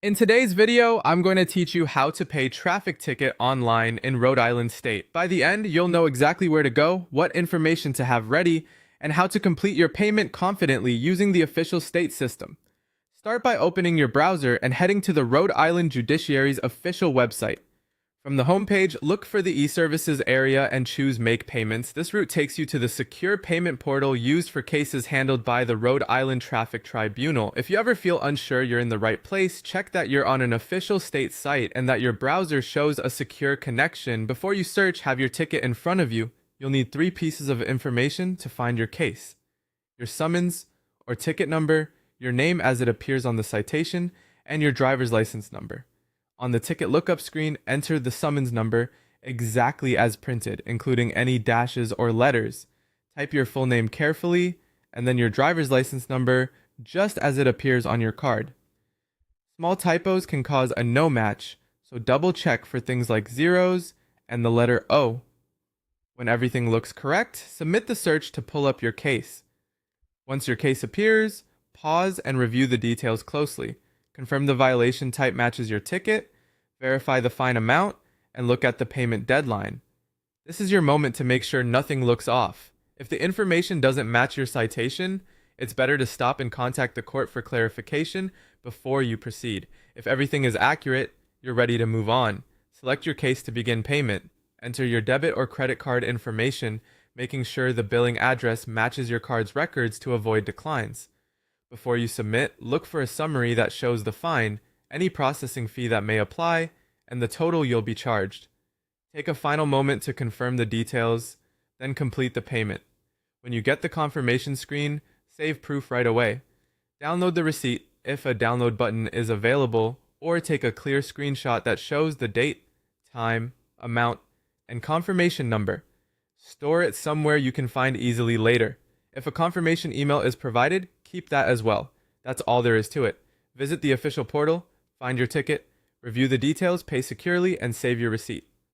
In today's video, I'm going to teach you how to pay traffic ticket online in Rhode Island State. By the end, you'll know exactly where to go, what information to have ready, and how to complete your payment confidently using the official state system. Start by opening your browser and heading to the Rhode Island Judiciary's official website. From the homepage, look for the e-services area and choose Make Payments. This route takes you to the secure payment portal used for cases handled by the Rhode Island Traffic Tribunal. If you ever feel unsure you're in the right place, check that you're on an official state site and that your browser shows a secure connection. Before you search, have your ticket in front of you. You'll need 3 pieces of information to find your case: your summons or ticket number, your name as it appears on the citation, and your driver's license number. On the ticket lookup screen, enter the summons number exactly as printed, including any dashes or letters. Type your full name carefully, and then your driver's license number just as it appears on your card. Small typos can cause a no match, so double check for things like zeros and the letter O. When everything looks correct, submit the search to pull up your case. Once your case appears, pause and review the details closely. Confirm the violation type matches your ticket, verify the fine amount, and look at the payment deadline. This is your moment to make sure nothing looks off. If the information doesn't match your citation, it's better to stop and contact the court for clarification before you proceed. If everything is accurate, you're ready to move on. Select your case to begin payment. Enter your debit or credit card information, making sure the billing address matches your card's records to avoid declines. Before you submit, look for a summary that shows the fine, any processing fee that may apply, and the total you'll be charged. Take a final moment to confirm the details, then complete the payment. When you get the confirmation screen, save proof right away. Download the receipt if a download button is available, or take a clear screenshot that shows the date, time, amount, and confirmation number. Store it somewhere you can find easily later. If a confirmation email is provided, keep that as well. That's all there is to it. Visit the official portal, find your ticket, review the details, pay securely, and save your receipt.